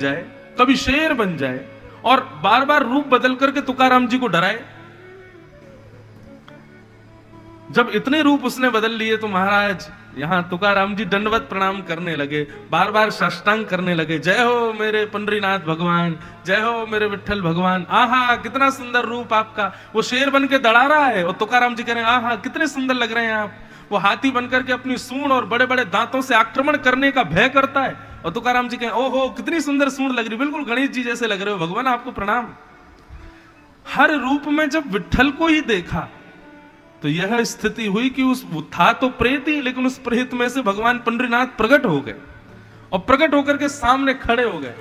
जाए, कभी शेर बन जाए और बार बार रूप बदल करके तुकाराम जी को डराए। जब इतने रूप उसने बदल लिए तो महाराज यहां तुकाराम जी दंडवत प्रणाम करने लगे, बार बार साष्टांग करने लगे, जय हो मेरे पंडरीनाथ भगवान, जय हो मेरे विठल भगवान। आहा कितना सुंदर रूप आपका। वो शेर बन के दड़ा रहा है और तुकाराम जी कह रहे हैं आहा कितने सुंदर लग रहे हैं आप। वो हाथी बनकर के अपनी सूंड और बड़े बड़े दांतों से आक्रमण करने का भय करता है और तुकाराम जी कहें ओहो कितनी सुंदर सूंड लग रही, बिल्कुल गणेश जी जैसे लग रहे हो भगवान, आपको प्रणाम। हर रूप में जब विठल को ही देखा तो यह स्थिति हुई कि उस था तो प्रेत ही, लेकिन उस प्रेत में से भगवान पंडरीनाथ प्रकट हो गए और प्रकट होकर के सामने खड़े हो गए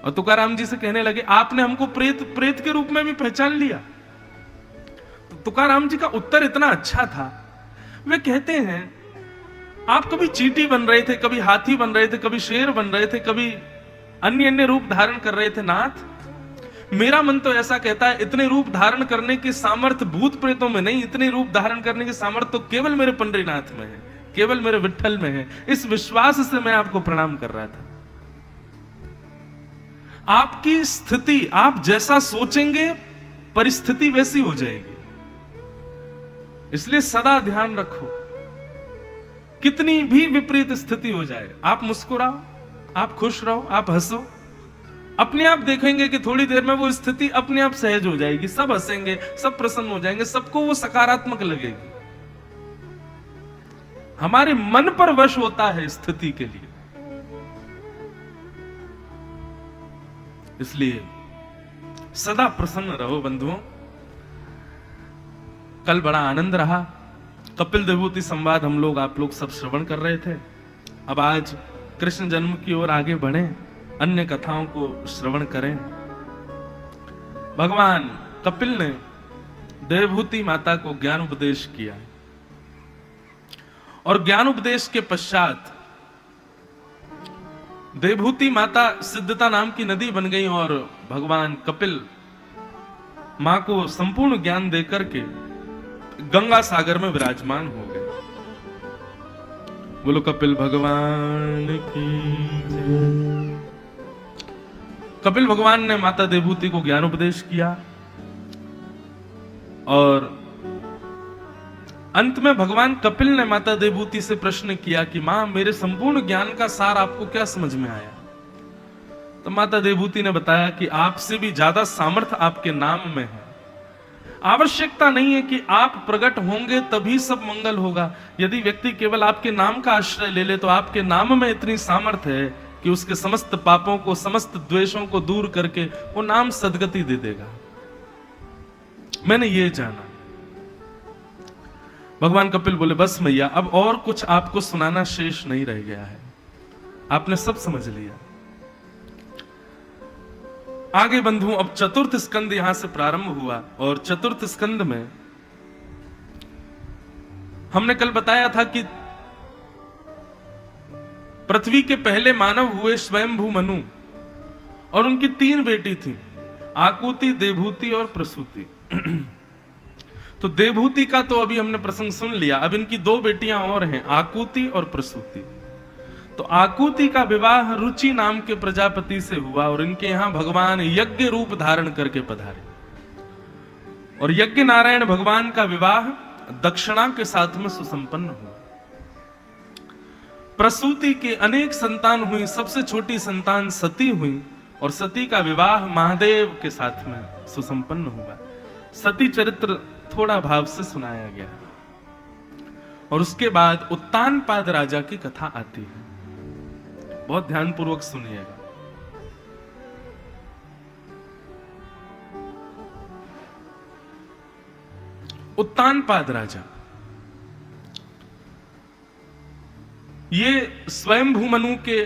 और तुकाराम जी से कहने लगे आपने हमको प्रेत के रूप में भी पहचान लिया। तो तुकाराम जी का उत्तर इतना अच्छा था, वे कहते हैं आप कभी चींटी बन रहे थे, कभी हाथी बन रहे थे, कभी शेर बन रहे थे, कभी अन्य अन्य रूप धारण कर रहे थे नाथ। मेरा मन तो ऐसा कहता है इतने रूप धारण करने की सामर्थ्य भूत प्रेतों में नहीं, इतने रूप धारण करने की सामर्थ्य तो केवल मेरे पंडरीनाथ में है, केवल मेरे विठल में है। इस विश्वास से मैं आपको प्रणाम कर रहा था। आपकी स्थिति आप जैसा सोचेंगे परिस्थिति वैसी हो जाएगी, इसलिए सदा ध्यान रखो कितनी भी विपरीत स्थिति हो जाए आप मुस्कुराओ, आप खुश रहो, आप हंसो, अपने आप देखेंगे कि थोड़ी देर में वो स्थिति अपने आप सहज हो जाएगी, सब हंसेंगे, सब प्रसन्न हो जाएंगे, सबको वो सकारात्मक लगेगी। हमारे मन पर वश होता है स्थिति के लिए, इसलिए सदा प्रसन्न रहो बंधुओं। कल बड़ा आनंद रहा, कपिल देवभूति संवाद हम लोग आप लोग सब श्रवण कर रहे थे। अब आज कृष्ण जन्म की ओर आगे बढ़े, अन्य कथाओं को श्रवण करें। भगवान कपिल ने देवभूति माता को ज्ञान उपदेश किया और ज्ञान उपदेश के पश्चात देवभूति माता सिद्धता नाम की नदी बन गई और भगवान कपिल मां को संपूर्ण ज्ञान देकर के गंगा सागर में विराजमान हो गए। बोलो कपिल भगवान की जय। कपिल भगवान ने माता देवभूति को ज्ञान उपदेश किया और अंत में भगवान कपिल ने माता देवभूति से प्रश्न किया कि मां मेरे संपूर्ण ज्ञान का सार आपको क्या समझ में आया। तो माता देवभूति ने बताया कि आपसे भी ज्यादा सामर्थ्य आपके नाम में है। आवश्यकता नहीं है कि आप प्रकट होंगे तभी सब मंगल होगा। यदि व्यक्ति केवल आपके नाम का आश्रय ले ले तो आपके नाम में इतनी सामर्थ्य है कि उसके समस्त पापों को, समस्त द्वेषों को दूर करके वो नाम सद्गति दे देगा। मैंने ये जाना। भगवान कपिल बोले बस मैया अब और कुछ आपको सुनाना शेष नहीं रह गया है, आपने सब समझ लिया। आगे बंधु अब चतुर्थ स्कंद यहां से प्रारंभ हुआ और चतुर्थ स्कंद में हमने कल बताया था कि पृथ्वी के पहले मानव हुए स्वयंभू मनु और उनकी 3 बेटी थी, आकुति, देवभूति और प्रसूति। तो देवभूति का तो अभी हमने प्रसंग सुन लिया, अब इनकी 2 बेटियां और हैं, आकुति और प्रसूति। तो आकुति का विवाह रुचि नाम के प्रजापति से हुआ और इनके यहां भगवान यज्ञ रूप धारण करके पधारे और यज्ञ नारायण भगवान का विवाह दक्षिणा के साथ में सुसंपन्न हुआ। प्रसूति के अनेक संतान हुई, सबसे छोटी संतान सती हुई और सती का विवाह महादेव के साथ में सुसंपन्न हुआ। सती चरित्र थोड़ा भाव से सुनाया गया और उसके बाद उत्तानपाद राजा की कथा आती है, बहुत ध्यानपूर्वक सुनिएगा। उत्तानपाद राजा ये स्वयंभू मनु के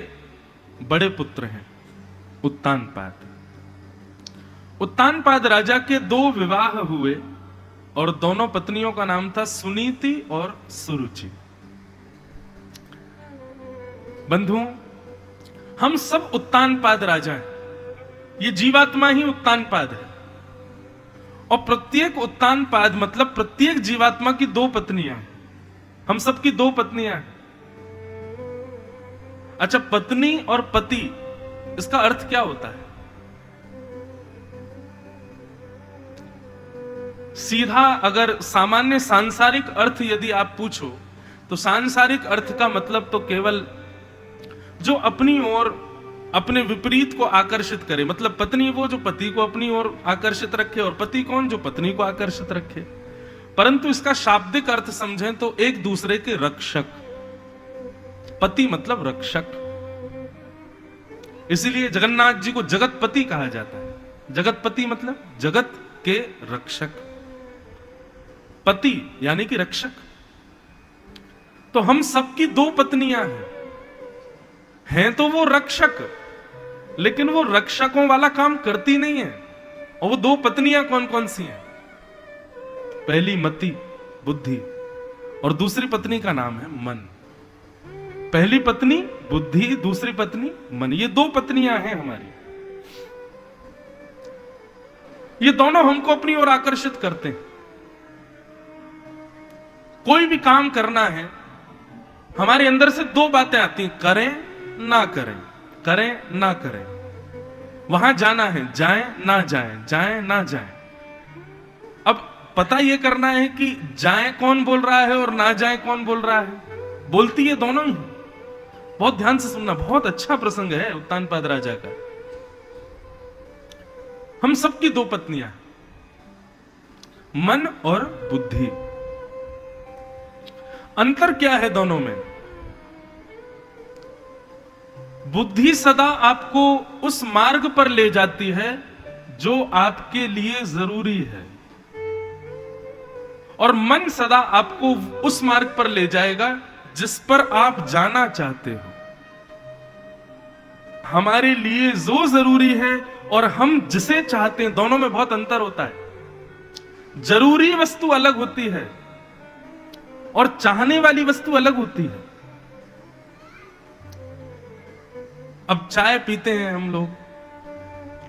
बड़े पुत्र हैं। उत्तानपाद राजा के 2 विवाह हुए और दोनों पत्नियों का नाम था सुनीति और सुरुचि। बंधुओं हम सब उत्तानपाद राजा हैं, ये जीवात्मा ही उत्तानपाद है और प्रत्येक उत्तानपाद मतलब प्रत्येक जीवात्मा की 2 पत्नियां हैं। हम सबकी 2 पत्नियां हैं। अच्छा, पत्नी और पति, इसका अर्थ क्या होता है? सीधा अगर सामान्य सांसारिक अर्थ यदि आप पूछो तो सांसारिक अर्थ का मतलब तो केवल जो अपनी ओर अपने विपरीत को आकर्षित करे, मतलब पत्नी वो जो पति को अपनी ओर आकर्षित रखे, और पति कौन, जो पत्नी को आकर्षित रखे। परंतु इसका शाब्दिक अर्थ समझें तो एक दूसरे के रक्षक, पति मतलब रक्षक। इसीलिए जगन्नाथ जी को जगतपति कहा जाता है। जगतपति मतलब जगत के रक्षक, पति यानी कि रक्षक। तो हम सबकी दो पत्नियां हैं तो वो रक्षक, लेकिन वो रक्षकों वाला काम करती नहीं है। और वो दो पत्नियां कौन कौन सी हैं? पहली मति, बुद्धि, और दूसरी पत्नी का नाम है मन। पहली पत्नी बुद्धि, दूसरी पत्नी मन, ये दो पत्नियां हैं हमारी। ये दोनों हमको अपनी ओर आकर्षित करते हैं। कोई भी काम करना है, हमारे अंदर से दो बातें आती हैं, करें ना करें, करें ना करें। वहां जाना है, जाएं ना जाएं, जाएं ना जाएं। अब पता यह करना है कि जाएं कौन बोल रहा है और ना जाएं कौन बोल रहा है। बोलती है दोनों ही। बहुत ध्यान से सुनना, बहुत अच्छा प्रसंग है उत्तानपाद राजा का। हम सबकी दो पत्नियां, मन और बुद्धि। अंतर क्या है दोनों में? बुद्धि सदा आपको उस मार्ग पर ले जाती है जो आपके लिए जरूरी है, और मन सदा आपको उस मार्ग पर ले जाएगा जिस पर आप जाना चाहते हो। हमारे लिए जो जरूरी है और हम जिसे चाहते हैं, दोनों में बहुत अंतर होता है। जरूरी वस्तु अलग होती है और चाहने वाली वस्तु अलग होती है। अब चाय पीते हैं हम लोग,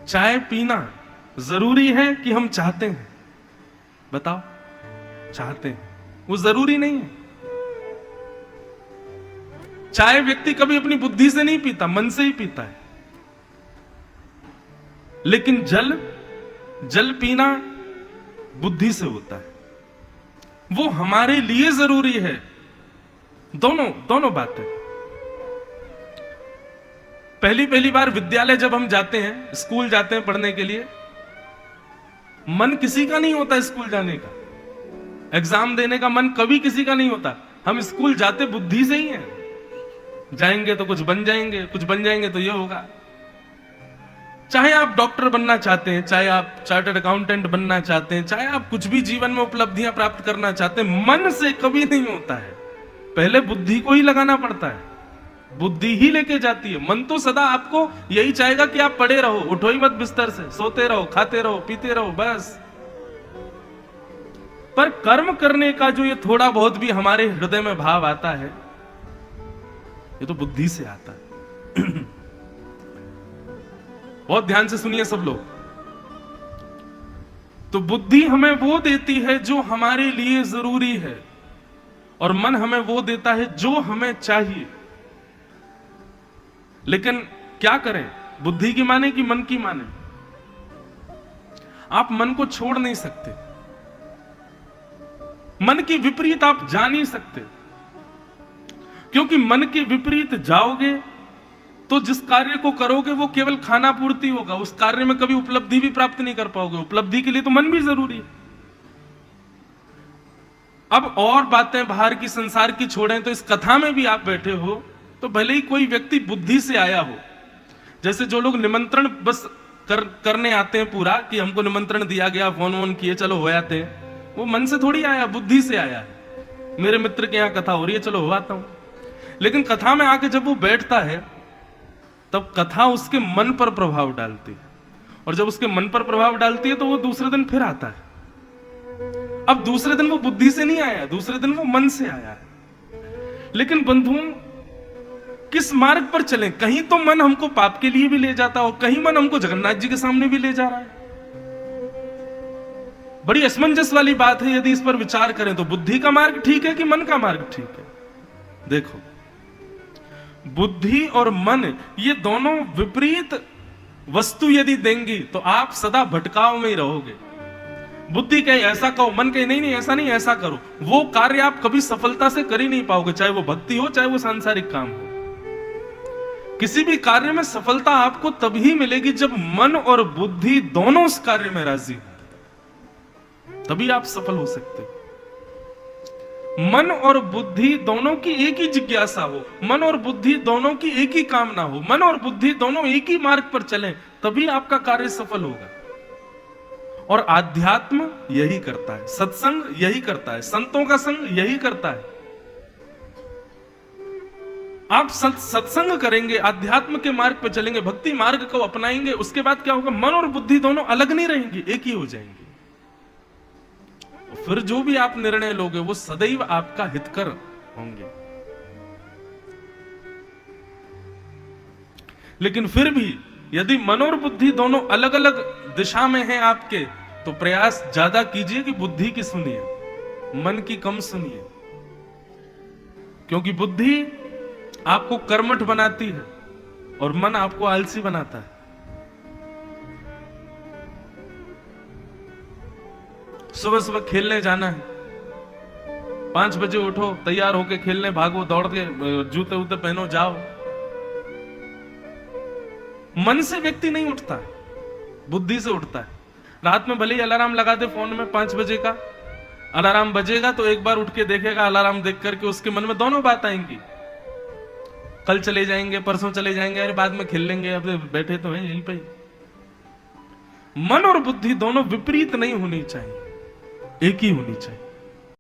चाय पीना जरूरी है कि हम चाहते हैं? बताओ, चाहते हैं, वो जरूरी नहीं है। चाय व्यक्ति कभी अपनी बुद्धि से नहीं पीता, मन से ही पीता है। लेकिन जल पीना बुद्धि से होता है, वो हमारे लिए जरूरी है। दोनों बातें। पहली बार विद्यालय जब हम जाते हैं, स्कूल जाते हैं पढ़ने के लिए, मन किसी का नहीं होता स्कूल जाने का, एग्जाम देने का मन कभी किसी का नहीं होता। हम स्कूल जाते बुद्धि से ही हैं। जाएंगे तो कुछ बन जाएंगे, कुछ बन जाएंगे तो ये होगा। चाहे आप डॉक्टर बनना चाहते हैं, चाहे आप चार्टर्ड अकाउंटेंट बनना चाहते हैं, चाहे आप कुछ भी जीवन में उपलब्धियां प्राप्त करना चाहते हैं, मन से कभी नहीं होता है। पहले बुद्धि को ही लगाना पड़ता है, बुद्धि ही लेके जाती है। मन तो सदा आपको यही चाहेगा कि आप पड़े रहो, उठो ही मत बिस्तर से, सोते रहो, खाते रहो, पीते रहो, बस। पर कर्म करने का जो ये थोड़ा बहुत भी हमारे हृदय में भाव आता है, ये तो बुद्धि से आता है। बहुत ध्यान से सुनिए सब लोग। तो बुद्धि हमें वो देती है जो हमारे लिए जरूरी है, और मन हमें वो देता है जो हमें चाहिए। लेकिन क्या करें, बुद्धि की माने कि मन की माने? आप मन को छोड़ नहीं सकते, मन के विपरीत आप जा नहीं सकते, क्योंकि मन के विपरीत जाओगे तो जिस कार्य को करोगे वो केवल खाना पूर्ति होगा, उस कार्य में कभी उपलब्धि भी प्राप्त नहीं कर पाओगे। उपलब्धि के लिए तो मन भी जरूरी है। अब और बातें बाहर की, संसार की छोड़ें, तो इस कथा में भी आप बैठे हो तो भले ही कोई व्यक्ति बुद्धि से आया हो, जैसे जो लोग निमंत्रण बस करने आते हैं पूरा कि हमको निमंत्रण दिया गया, फोन वोन किए, चलो हो आते हैं, वो मन से थोड़ी आया, बुद्धि से आया है। मेरे मित्र के यहां कथा हो रही है, चलो हो आता हूं। लेकिन कथा में आके जब वो बैठता है तब कथा उसके मन पर प्रभाव डालती है, और जब उसके मन पर प्रभाव डालती है तो वो दूसरे दिन फिर आता है। अब दूसरे दिन वो बुद्धि से नहीं आया, दूसरे दिन वो मन से आया है। लेकिन बंधुओं, किस मार्ग पर चलें? कहीं तो मन हमको पाप के लिए भी ले जाता है, और कहीं मन हमको जगन्नाथ जी के सामने भी ले जा रहा है। बड़ी असमंजस वाली बात है। यदि इस पर विचार करें तो बुद्धि का मार्ग ठीक है कि मन का मार्ग ठीक है? देखो, बुद्धि और मन ये दोनों विपरीत वस्तु यदि देंगी तो आप सदा भटकाव में ही रहोगे। बुद्धि कहे ऐसा कहो, मन कहे नहीं नहीं ऐसा नहीं ऐसा करो, वो कार्य आप कभी सफलता से कर ही नहीं पाओगे, चाहे वो भक्ति हो चाहे वो सांसारिक काम हो। किसी भी कार्य में सफलता आपको तभी मिलेगी जब मन और बुद्धि दोनों उस कार्य में राजी, तभी आप सफल हो सकते हो। मन और बुद्धि दोनों की एक ही जिज्ञासा हो, मन और बुद्धि दोनों की एक ही कामना हो, मन और बुद्धि दोनों एक ही मार्ग पर चलें, तभी आपका कार्य सफल होगा। और आध्यात्म यही करता है, सत्संग यही करता है, संतों का संग यही करता है। आप सत्संग करेंगे, आध्यात्म के मार्ग पर चलेंगे, भक्ति मार्ग को अपनाएंगे, उसके बाद क्या होगा, मन और बुद्धि दोनों अलग नहीं रहेंगी, एक ही हो जाएंगी। फिर जो भी आप निर्णय लोगे वो सदैव आपका हितकर होंगे। लेकिन फिर भी यदि मन और बुद्धि दोनों अलग अलग दिशा में हैं आपके, तो प्रयास ज्यादा कीजिए कि बुद्धि की सुनिए, मन की कम सुनिए। क्योंकि बुद्धि आपको कर्मठ बनाती है और मन आपको आलसी बनाता है। सुबह सुबह खेलने जाना है, 5 बजे उठो, तैयार होके खेलने भागो, दौड़ के जूते वूते पहनो जाओ। मन से व्यक्ति नहीं उठता है, बुद्धि से उठता है। रात में भले ही अलार्म लगा दे फोन में, 5 बजे का अलार्म बजेगा तो एक बार उठ के देखेगा, अलार्म देख करके उसके मन में दोनों बात आएंगी, कल चले जाएंगे, परसों चले जाएंगे, अरे बाद में खेल लेंगे, अब बैठे तो हैं यहीं पे। मन और बुद्धि दोनों विपरीत नहीं होनी चाहिए, एक ही होनी चाहिए।